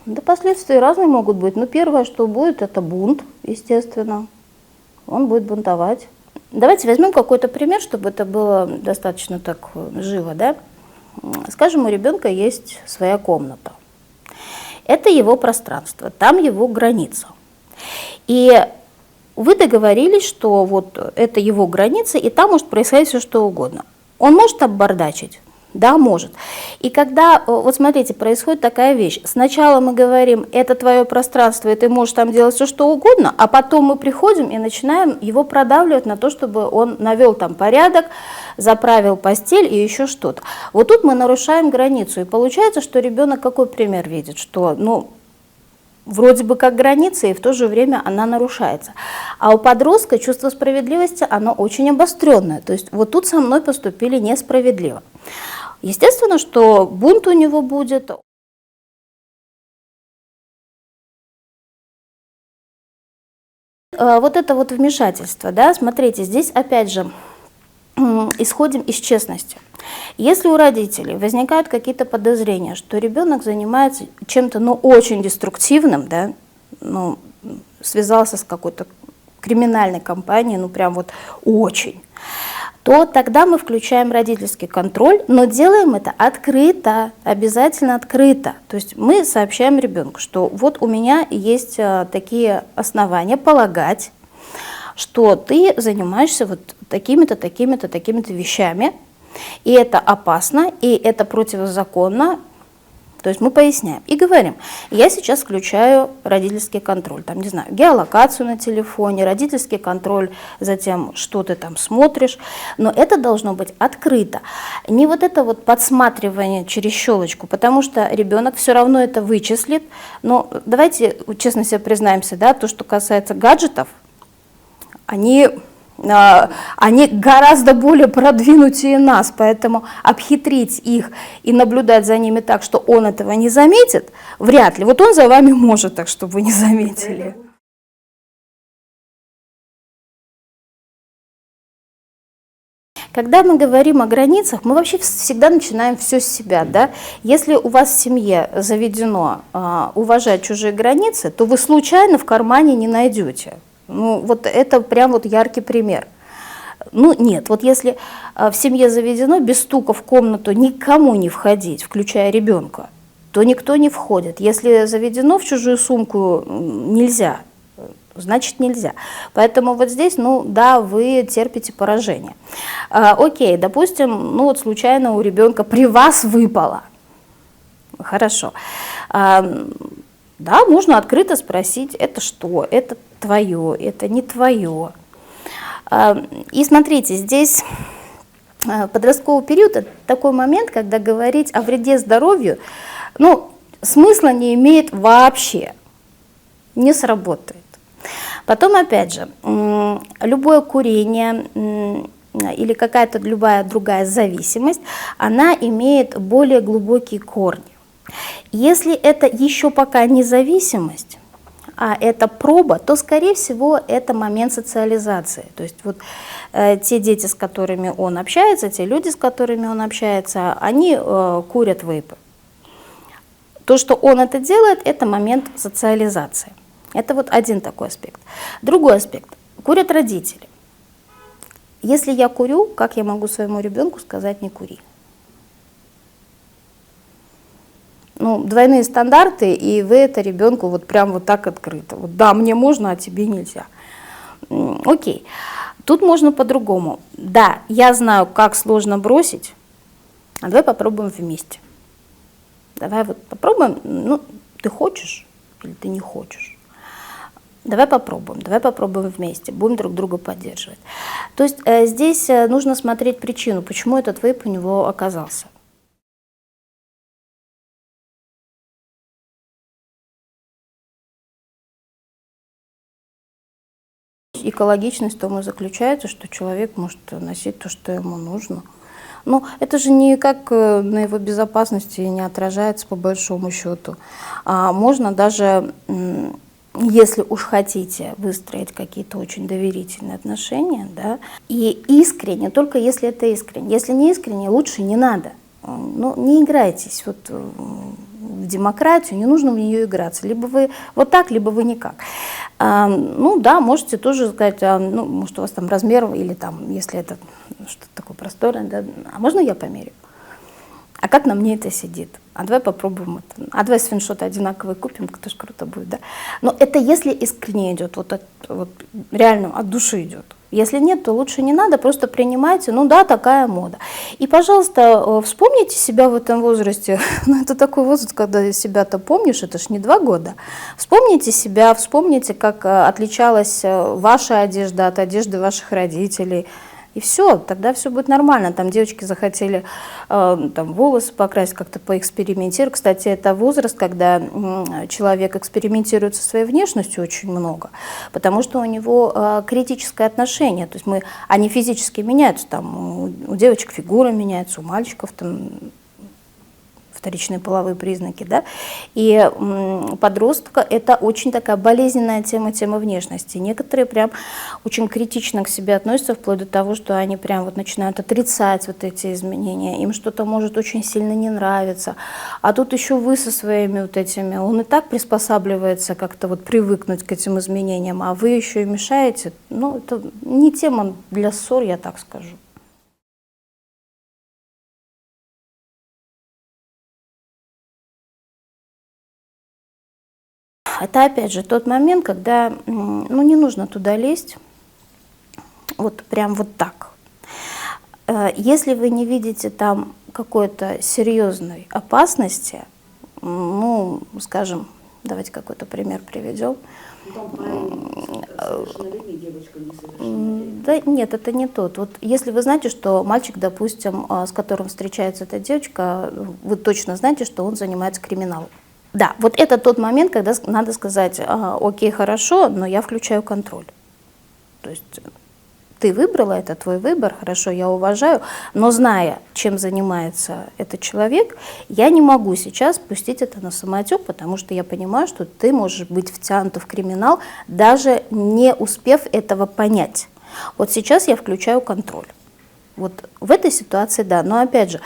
Да, последствия разные могут быть. Но первое, что будет, это бунт, естественно. Он будет бунтовать. Давайте возьмем какой-то пример, чтобы это было достаточно так живо, да? Скажем, у ребенка есть своя комната. Это его пространство, там его граница. И вы договорились, что вот это его граница, и там может происходить все, что угодно. Он может оббардачить? Да, может. И когда, вот смотрите, происходит такая вещь. Сначала мы говорим, это твое пространство, и ты можешь там делать все, что угодно, а потом мы приходим и начинаем его продавливать на то, чтобы он навел там порядок, заправил постель и еще что-то. Вот тут мы нарушаем границу, и получается, что ребенок какой пример видит, что, ну, вроде бы как граница, и в то же время она нарушается. А у подростка чувство справедливости, оно очень обостренное. То есть вот тут со мной поступили несправедливо. Естественно, что бунт у него будет. Вот это вот вмешательство, да, смотрите, здесь опять же исходим из честности. Если у родителей возникают какие-то подозрения, что ребенок занимается чем-то, ну, очень деструктивным, да, ну, связался с какой-то криминальной компанией, ну, прям вот очень, то тогда мы включаем родительский контроль, но делаем это открыто, обязательно открыто. То есть мы сообщаем ребенку, что вот у меня есть такие основания полагать, что ты занимаешься вот такими-то, такими-то, такими-то вещами, и это опасно, и это противозаконно. То есть мы поясняем и говорим, я сейчас включаю родительский контроль, там, не знаю, геолокацию на телефоне, родительский контроль за тем, что ты там смотришь, но это должно быть открыто. Не вот это вот подсматривание через щелочку, потому что ребенок все равно это вычислит. Но давайте честно себе признаемся, да, то, что касается гаджетов, они гораздо более продвинутее нас, поэтому обхитрить их и наблюдать за ними так, что он этого не заметит, вряд ли. Вот он за вами может так, чтобы вы не заметили. Когда мы говорим о границах, мы вообще всегда начинаем все с себя, да? Если у вас в семье заведено уважать чужие границы, то вы случайно в кармане не найдете. Ну, вот это прям вот яркий пример. Ну, нет, вот если в семье заведено без стука в комнату никому не входить, включая ребенка, то никто не входит. Если заведено в чужую сумку нельзя, значит нельзя. Поэтому вот здесь, ну да, вы терпите поражение. Окей, допустим, ну вот случайно у ребенка при вас выпало. Хорошо. Да, можно открыто спросить, это что, это твое, это не твое. И смотрите, здесь подростковый период – это такой момент, когда говорить о вреде здоровью, ну, смысла не имеет вообще, не сработает. Потом, опять же, любое курение или какая-то любая другая зависимость, она имеет более глубокие корни. Если это еще пока не зависимость, а это проба, то, скорее всего, это момент социализации. То есть вот те дети, с которыми он общается, те люди, с которыми он общается, они курят вейпы. То, что он это делает, это момент социализации. Это вот один такой аспект. Другой аспект. Курят родители. Если я курю, как я могу своему ребенку сказать «не кури»? Ну, двойные стандарты, и вы это ребенку вот прям вот так открыто. Вот, да, мне можно, а тебе нельзя. Окей. Тут можно по-другому. Да, я знаю, как сложно бросить, а давай попробуем вместе. Давай вот попробуем, ну, ты хочешь или ты не хочешь? Давай попробуем вместе, будем друг друга поддерживать. То есть здесь нужно смотреть причину, почему этот вейп у него оказался. Экологичность в том и заключается, что человек может носить то, что ему нужно. Но это же никак на его безопасности не отражается по большому счету. Можно даже, если уж хотите выстроить какие-то очень доверительные отношения, да, и искренне, только если это искренне. Если не искренне, лучше не надо. Ну, не играйтесь вот в в демократию, не нужно в нее играться. Либо вы вот так, либо вы никак. Ну да, можете тоже сказать, ну, может, у вас там размер, или там, если это что-то такое просторное, да, а можно я померю? А как на мне это сидит? А давай попробуем это. А давай свиншоты одинаковые купим, это же круто будет, да? Но это если искренне идет, вот реально от души идет. Если нет, то лучше не надо, просто принимайте, ну да, такая мода. И, пожалуйста, вспомните себя в этом возрасте. Ну, это такой возраст, когда себя-то помнишь, это ж не 2 года. Вспомните себя, вспомните, как отличалась ваша одежда от одежды ваших родителей. И все, тогда все будет нормально. Там девочки захотели там, волосы покрасить, как-то поэкспериментировать. Кстати, это возраст, когда человек экспериментирует со своей внешностью очень много, потому что у него критическое отношение. То есть они физически меняются. Там, у девочек фигура меняется, у мальчиков там вторичные половые признаки, да, и подростка это очень такая болезненная тема внешности. Некоторые прям очень критично к себе относятся, вплоть до того, что они прям вот начинают отрицать вот эти изменения, им что-то может очень сильно не нравиться, а тут еще вы со своими вот этими, он и так приспосабливается как-то вот привыкнуть к этим изменениям, а вы еще и мешаете, ну, это не тема для ссор, я так скажу. Это опять же тот момент, когда ну, не нужно туда лезть, вот прям вот так. Если вы не видите там какой-то серьезной опасности, ну, скажем, давайте какой-то пример приведем. Да нет, это не тот. Вот если вы знаете, что мальчик, допустим, с которым встречается эта девочка, вы точно знаете, что он занимается криминалом. Да, вот это тот момент, когда надо сказать, окей, хорошо, но я включаю контроль. То есть ты выбрала, это твой выбор, хорошо, я уважаю, но зная, чем занимается этот человек, я не могу сейчас пустить это на самотек, потому что я понимаю, что ты можешь быть втянута в криминал, даже не успев этого понять. Вот сейчас я включаю контроль. Вот в этой ситуации, да, но опять же,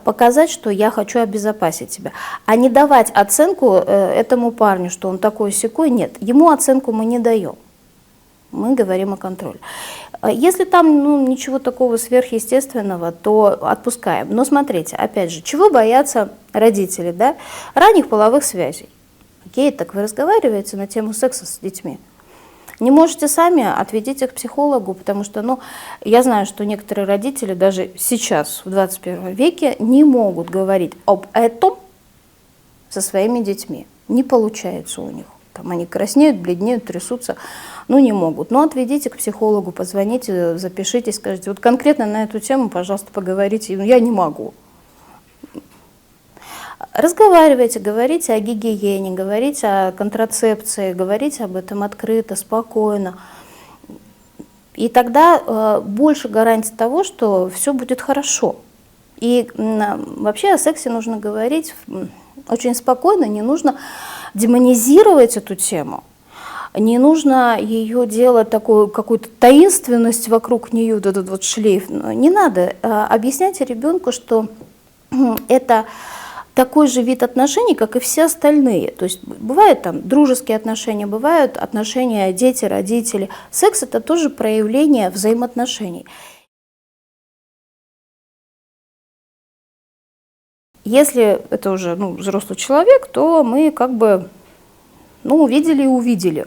показать, что я хочу обезопасить тебя, а не давать оценку этому парню, что он такой-сякой, нет, ему оценку мы не даем, мы говорим о контроле. Если там ну, ничего такого сверхъестественного, то отпускаем. Но смотрите, опять же, чего боятся родители, да? Ранних половых связей. Окей, так вы разговариваете на тему секса с детьми. Не можете сами, отведите к психологу, потому что, ну, я знаю, что некоторые родители даже сейчас, в 21 веке, не могут говорить об этом со своими детьми. Не получается у них. Там они краснеют, бледнеют, трясутся, ну, не могут. Но отведите к психологу, позвоните, запишитесь, скажите, вот конкретно на эту тему, пожалуйста, поговорите. Я не могу. Разговаривайте, говорите о гигиене, говорите о контрацепции, говорите об этом открыто, спокойно. И тогда больше гарантий того, что все будет хорошо. И вообще о сексе нужно говорить очень спокойно, не нужно демонизировать эту тему, не нужно ее делать такую какую-то таинственность вокруг нее, вот этот вот шлейф. Не надо. Объясняйте ребенку, что это такой же вид отношений, как и все остальные. То есть бывают там дружеские отношения, бывают отношения дети, родители. Секс – это тоже проявление взаимоотношений. Если это уже взрослый человек, то мы как бы увидели и увидели.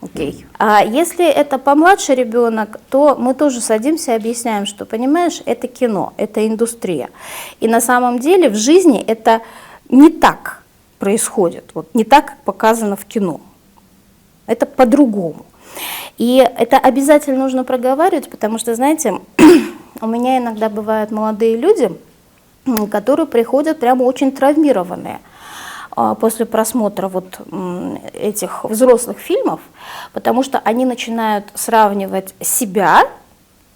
Окей. А если это помладше ребенок, то мы тоже садимся и объясняем, что, понимаешь, это кино, это индустрия. И на самом деле в жизни это не так происходит, вот не так, как показано в кино. Это по-другому. И это обязательно нужно проговаривать, потому что, знаете, у меня иногда бывают молодые люди, которые приходят прямо очень травмированные после просмотра вот этих взрослых фильмов, потому что они начинают сравнивать себя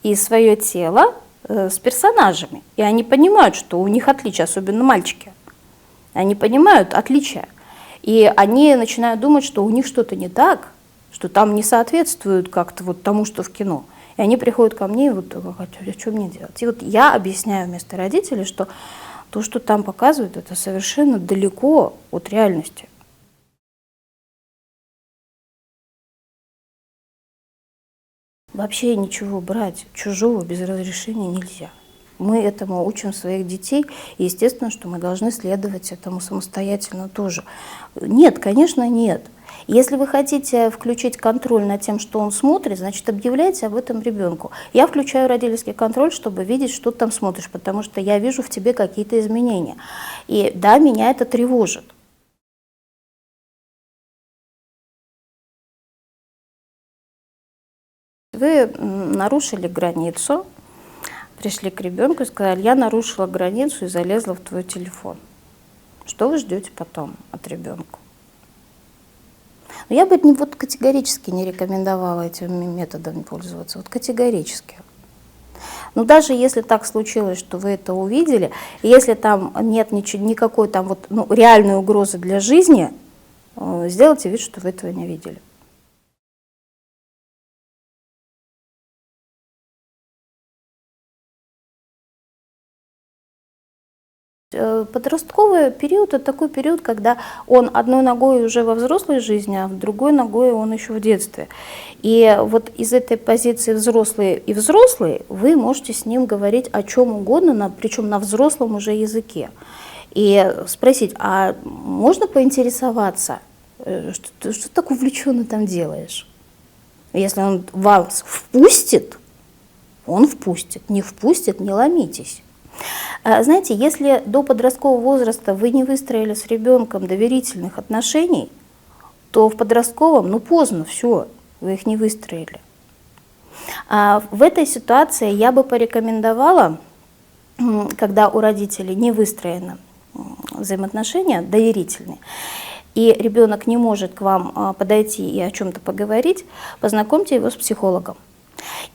и свое тело с персонажами. И они понимают, что у них отличия, особенно мальчики. Они понимают отличия. И они начинают думать, что у них что-то не так, что там не соответствует как-то вот тому, что в кино. И они приходят ко мне и вот, а что мне делать? И вот я объясняю вместо родителей, что То, что там показывают, это совершенно далеко от реальности. Вообще ничего брать чужого без разрешения нельзя. Мы этому учим своих детей, и естественно, что мы должны следовать этому самостоятельно тоже. Нет, конечно, нет. Если вы хотите включить контроль над тем, что он смотрит, значит, объявляйте об этом ребенку. Я включаю родительский контроль, чтобы видеть, что ты там смотришь, потому что я вижу в тебе какие-то изменения. И да, меня это тревожит. Вы нарушили границу, пришли к ребенку и сказали: я нарушила границу и залезла в твой телефон. Что вы ждете потом от ребенка? Но я бы вот категорически не рекомендовала этими методами пользоваться, вот категорически. Но даже если так случилось, что вы это увидели, и если там нет никакой там вот, реальной угрозы для жизни, сделайте вид, что вы этого не видели. Подростковый период – это такой период, когда он одной ногой уже во взрослой жизни, а другой ногой он еще в детстве. И вот из этой позиции взрослые и взрослые вы можете с ним говорить о чем угодно, причем на взрослом уже языке. И спросить: а можно поинтересоваться, что ты так увлеченно там делаешь? Если он вас впустит, он впустит. Не впустит – не ломитесь. Знаете, если до подросткового возраста вы не выстроили с ребенком доверительных отношений, то в подростковом, поздно, все, вы их не выстроили. В этой ситуации я бы порекомендовала, когда у родителей не выстроены взаимоотношения доверительные, и ребенок не может к вам подойти и о чем-то поговорить, познакомьте его с психологом.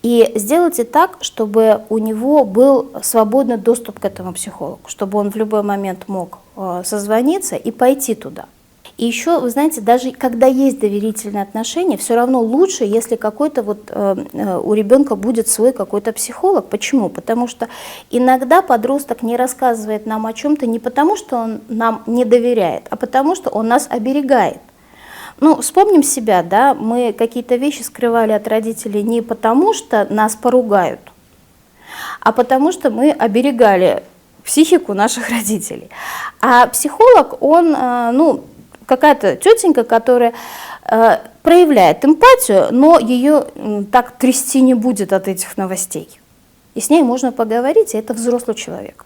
И сделайте так, чтобы у него был свободный доступ к этому психологу, чтобы он в любой момент мог созвониться и пойти туда. И еще, вы знаете, даже когда есть доверительные отношения, все равно лучше, если какой-то у ребенка будет свой какой-то психолог. Почему? Потому что иногда подросток не рассказывает нам о чем-то не потому, что он нам не доверяет, а потому что он нас оберегает. Вспомним себя, да, мы какие-то вещи скрывали от родителей не потому, что нас поругают, а потому что мы оберегали психику наших родителей. А психолог, он, какая-то тетенька, которая проявляет эмпатию, но ее так трясти не будет от этих новостей. И с ней можно поговорить, и это взрослый человек.